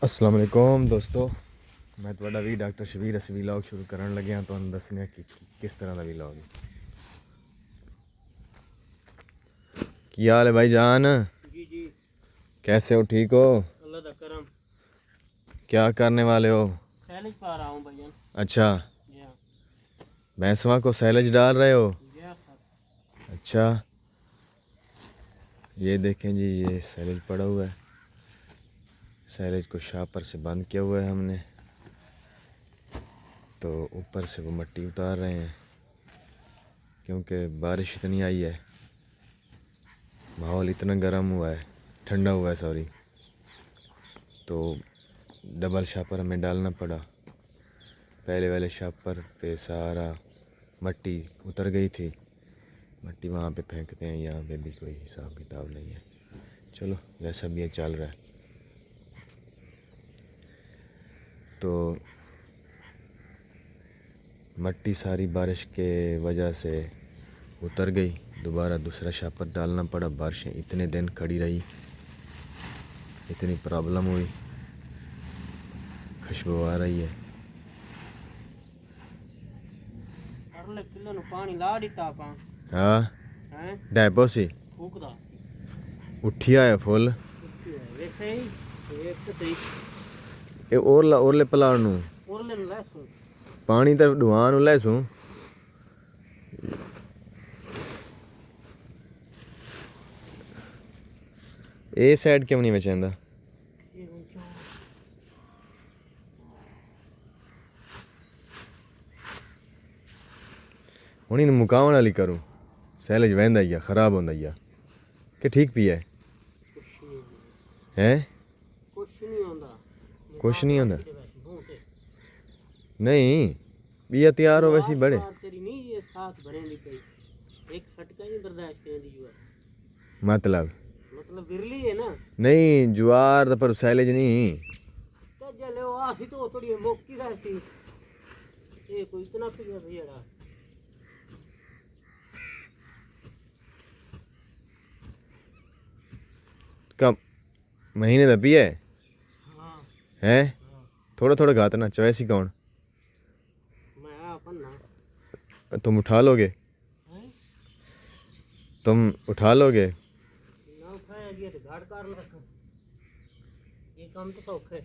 अस्सलाम वालेकुम दोस्तों, मैं ਤੁਹਾਡਾ ਵੀ डॉक्टर शबीर अस व्लॉग शुरू ਕਰਨ ਲੱਗਿਆ ਤੁਹਾਨੂੰ ਦੱਸਣਾ कि किस तरह का व्लॉग है। क्या हाल है भाईजान? जी जी, कैसे हो? ठीक हो? अल्लाह दा करम। क्या करने वाले हो? सैलेज पा रहा हूँ भैया। अच्छा, जी हाँ। भैंसवा को सैलेज डाल रहे हो? जी हाँ सर। अच्छा, ये देखें जी, ये सैलेज पड़ा हुआ है। सैलेज को शापर से बंद किया हुआ है हमने, तो ऊपर से वो मिट्टी उतार रहे हैं क्योंकि बारिश इतनी आई है, माहौल इतना गर्म हुआ है, ठंडा हुआ है सॉरी, तो डबल शापर हमें डालना पड़ा। पहले वाले शापर पे सारा मिट्टी उतर गई थी, मिट्टी वहाँ पे फेंकते हैं, यहाँ पे भी कोई हिसाब किताब नहीं है। चलो जैसा भी ये चल रहा है। तो मिट्टी सारी बारिश के वजह से उतर गई, दोबारा दूसरा शापर डालना पड़ा। बारिशें इतने दिन खड़ी रही, इतनी प्रॉब्लम हुई, खुशबू आ रही है। अगले किलो नु पानी ला दिता आपा। हाँ, हैं? डैपो सी फूकदा। उठी आया फुल। वैसे ही एक तो सही। ये ओरले पलाड़ नू और ले लैसो। पानी तो डुआन नु लैसू। ए साइड क्यों नहीं बचांदा? हुण इन मुकावन वाली करूँ, सैलेज वहंदा ही खराब होंदा ही कि ठीक पिया है? कुछ नहीं होंदा। कुछ नहीं होंदा। नहीं बिया तैयार हो वैसी बड़े तेरी नहीं ये साथ भरे दी कई एक सटका ही बर्दाश्त कर दी जुआ। मतलब विरली है ना। नहीं ज्वार पर सैलेज नहीं। तो जले वो आसी तो थोड़ी मोकी रहती। ये कोई इतना पिया भैया कब महीने का पिया है? हाँ। हैं? हाँ। थोड़ा थोड़ा घात ना चवैसी कौन? मैं अपन ना। तुम उठा लोगे? हैं? तुम उठा लोगे? ना उठाया गया तो घाट कार रखा। ये काम तो सौख है।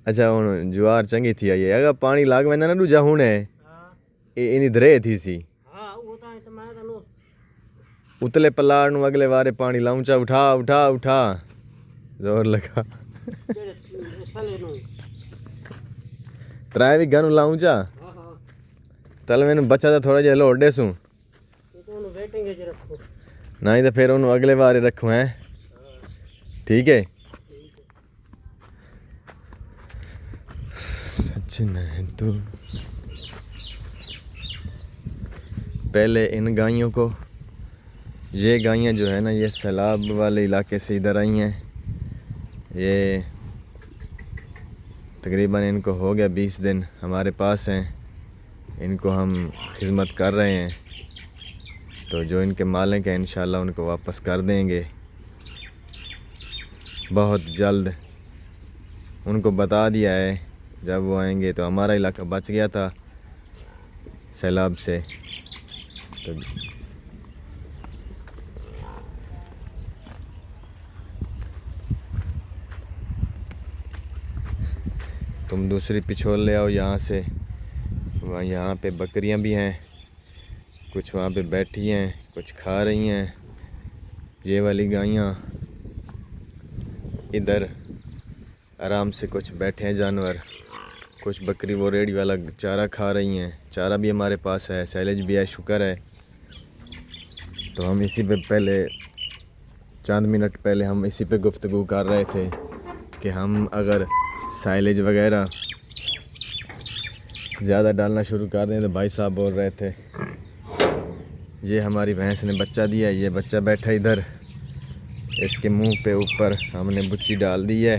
अच्छा हुण ज्वार चंगी थी आई है। अगर पानी लाग वेंदा ना दूजा हुण है इनी धरे थी सी। हाँ वो तो मैं तनु उतले पलाड़ नु अगले वारे पानी लाऊंचा। उठा उठा उठा जोर लगा। तेरे साले नु। त्राए भी गन लाऊंचा। हाँ हाँ। तल मैनू बच्चा तो थोड़ा जिहा लोड देसूं, तो उन्हें वेटिंग है जे रखो। नहीं तो फिर उन्होंने अगले बार रखूँ है। ठीक है। सचिन है तू। पहले इन गायों को, ये गायें जो है ना, ये सैलाब वाले इलाके से इधर आई हैं। ये तकरीबन इनको हो गया 20 दिन हमारे पास हैं। इनको हम खिदमत कर रहे हैं, तो जो इनके मालिक हैं इंशाल्लाह उनको वापस कर देंगे बहुत जल्द। उनको बता दिया है जब वो आएंगे। तो हमारा इलाका बच गया था सैलाब से, तो तुम दूसरी पिछोल ले आओ यहाँ से। वहाँ यहाँ पे बकरियाँ भी हैं, कुछ वहाँ पे बैठी हैं, कुछ खा रही हैं। ये वाली गायें इधर आराम से कुछ बैठे हैं जानवर। कुछ बकरी वो रेडी वाला चारा खा रही हैं। चारा भी हमारे पास है, सैलेज भी है, शुक्र है। तो हम इसी पे पहले चंद मिनट पहले हम इसी पे गुफ्तगू कर रहे थे कि हम अगर साइलेज वगैरह ज़्यादा डालना शुरू कर दें। तो भाई साहब बोल रहे थे, ये हमारी भैंस ने बच्चा दिया है, ये बच्चा बैठा इधर, इसके मुंह पे ऊपर हमने बुच्ची डाल दी है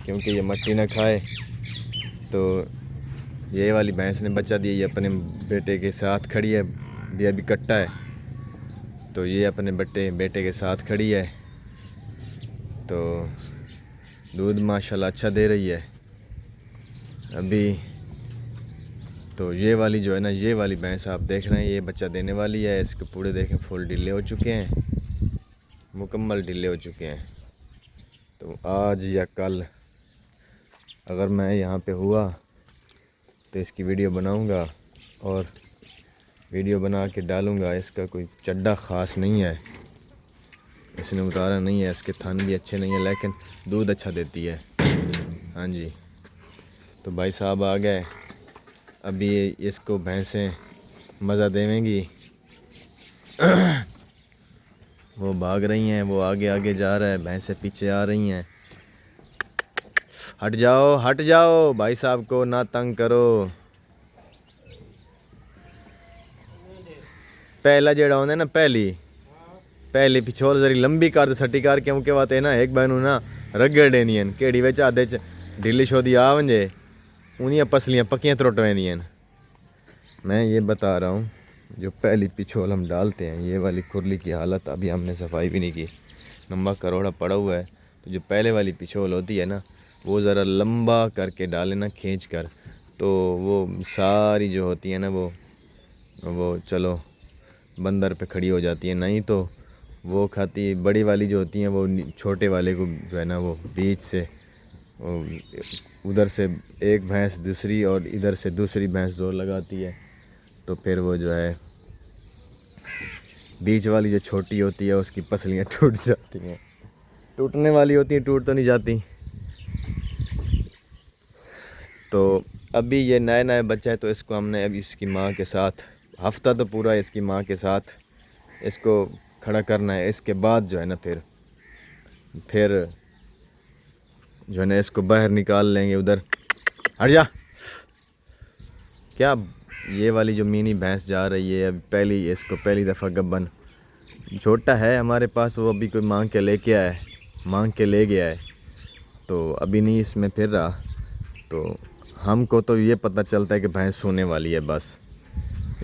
क्योंकि ये मट्टी ना खाए। तो ये वाली भैंस ने बच्चा दिया, ये अपने बेटे के साथ खड़ी है, ये अभी कट्टा है। तो ये अपने बेटे के साथ खड़ी है। तो दूध माशाल्लाह अच्छा दे रही है अभी। तो ये वाली जो है ना, ये वाली भैंस आप देख रहे हैं, ये बच्चा देने वाली है। इसके पूरे देखें फुल ढीले हो चुके हैं, मुकम्मल ढीले हो चुके हैं। तो आज या कल अगर मैं यहाँ पे हुआ तो इसकी वीडियो बनाऊँगा और वीडियो बना के डालूँगा। इसका कोई चड्डा ख़ास नहीं है, इसने उतारा नहीं है, इसके थन भी अच्छे नहीं है, लेकिन दूध अच्छा देती है। हाँ जी, तो भाई साहब आ गए। अभी इसको भैंसें मज़ा देवेंगी। वो भाग रही हैं, वो आगे आगे जा रहा है, भैंसें पीछे आ रही हैं। हट जाओ, भाई साहब को ना तंग करो। पहला जेड़ा होंगे ना, पहली पिछोल जरी लंबी कर सटी कर क्योंकि बात है ना, एक बहनू ना रगड़ देनियन केड़ी विच आधे च ढीली शोदी आ वंजे उन्हीं पसलियाँ पक्कियाँ त्रुटवेंदियन। मैं ये बता रहा हूँ, जो पहली पिछोल हम डालते हैं, ये वाली खुरली की हालत अभी हमने सफाई भी नहीं की, लंबा करोड़ा पड़ा हुआ है। तो जो पहले वाली पिछोल होती है ना, वो ज़रा लंबा करके डाले ना, खींच कर, तो वो सारी जो होती है ना, वो चलो बंदर पे खड़ी हो जाती है। नहीं तो वो खाती, बड़ी वाली जो होती हैं वो छोटे वाले को जो है ना, वो बीच से उधर से एक भैंस दूसरी और इधर से दूसरी भैंस जोर लगाती है। तो फिर वो जो है बीच वाली जो छोटी होती है उसकी पसलियाँ टूट जाती हैं। टूटने वाली होती हैं, टूट तो नहीं जाती। तो अभी ये नए बच्चा है, तो इसको हमने अभी इसकी माँ के साथ हफ्ता तो पूरा इसकी माँ के साथ इसको खड़ा करना है। इसके बाद जो है ना फिर जो है ना इसको बाहर निकाल लेंगे। उधर हट जा। क्या ये वाली जो मिनी भैंस जा रही है अभी इसको पहली दफ़ा गब्बन, छोटा है हमारे पास, वो अभी कोई मांग के ले गया है। तो अभी नहीं इसमें फिर रहा। तो हमको तो ये पता चलता है कि भैंस सोने वाली है बस,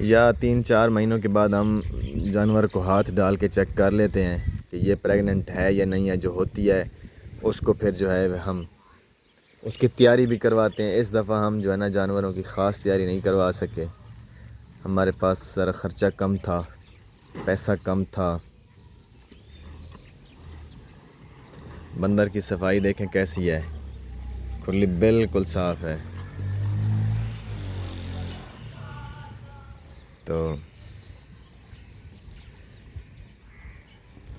या 3-4 महीनों के बाद हम जानवर को हाथ डाल के चेक कर लेते हैं कि ये प्रेग्नेंट है या नहीं है। जो होती है उसको फिर जो है हम उसकी तैयारी भी करवाते हैं। इस दफ़ा हम जो है ना जानवरों की ख़ास तैयारी नहीं करवा सके, हमारे पास सारा ख़र्चा कम था, पैसा कम था। बंदर की सफाई देखें कैसी है, खुली बिल्कुल साफ़ है। तो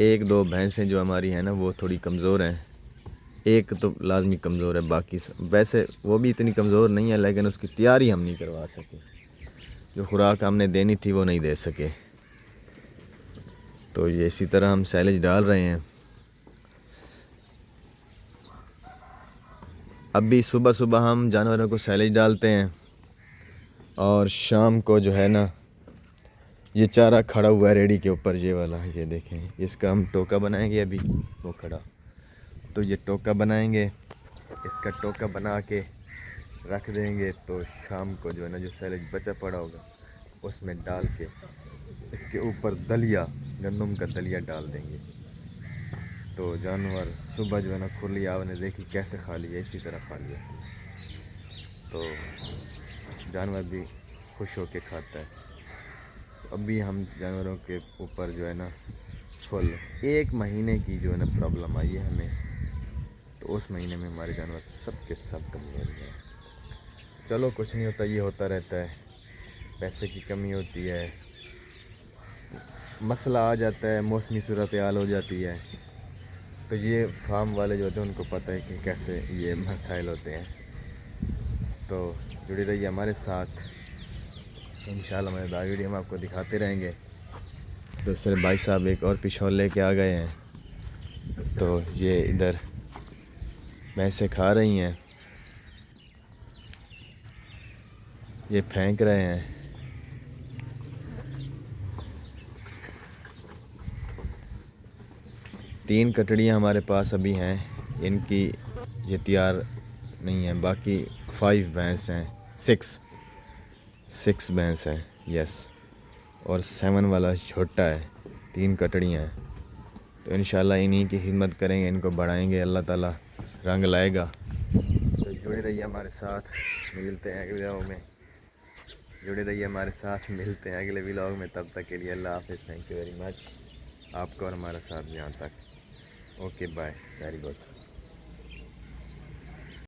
1-2 भैंसें जो हमारी हैं ना, वो थोड़ी कमज़ोर हैं। एक तो लाजमी कमज़ोर है, बाकी वैसे वो भी इतनी कमज़ोर नहीं है, लेकिन उसकी तैयारी हम नहीं करवा सके। जो खुराक हमने देनी थी वो नहीं दे सके। तो ये इसी तरह हम सैलेज डाल रहे हैं। अभी सुबह हम जानवरों को सैलेज डालते हैं और शाम को जो है ना, ये चारा खड़ा हुआ है रेडी के ऊपर, ये वाला, ये देखें, इसका हम टोका बनाएंगे। अभी वो खड़ा, तो ये टोका बनाएंगे, इसका टोका बना के रख देंगे। तो शाम को जो है ना, जो सैलेज बचा पड़ा होगा उसमें डाल के इसके ऊपर दलिया, गंदम का दलिया डाल देंगे। तो जानवर सुबह जो है ना, खुली आपने देखी कैसे खा लिया, इसी तरह खा लिया। तो जानवर भी खुश होके खाता है। तो अभी हम जानवरों के ऊपर जो है ना फुल 1 महीने की जो है ना प्रॉब्लम आई है हमें। तो उस महीने में हमारे जानवर सब के सब कमज़ोर हैं। चलो कुछ नहीं होता, ये होता रहता है, पैसे की कमी होती है, मसला आ जाता है, मौसमी सूरत हाल हो जाती है। तो ये फार्म वाले जो होते हैं उनको पता है कि कैसे ये मसाइल होते हैं। तो जुड़ी रहिए हमारे साथ, इंशाल्लाह मज़ेदार वीडियो हम आपको दिखाते रहेंगे। दूसरे भाई साहब एक और पिछोल लेके आ गए हैं। तो ये इधर भैंसें खा रही हैं, ये फेंक रहे हैं। तीन कटड़ियाँ हमारे पास अभी हैं, इनकी ये तैयार नहीं है। बाकी 5 भैंस हैं, 6 भैंस हैं, यस। और 7 वाला छोटा है, 3 कटड़ियाँ हैं। तो इंशाल्लाह इन्हीं की खिदमत करेंगे, इनको बढ़ाएंगे, अल्लाह ताला रंग लाएगा। तो जुड़े रहिए हमारे साथ, मिलते हैं अगले व्लॉग में। जुड़े रहिए हमारे साथ, मिलते हैं अगले व्लॉग में। तब तक के लिए अल्लाह हाफ़िज़। थैंक यू वेरी मच आपको और हमारा साथ यहाँ तक। Okay bye, very good.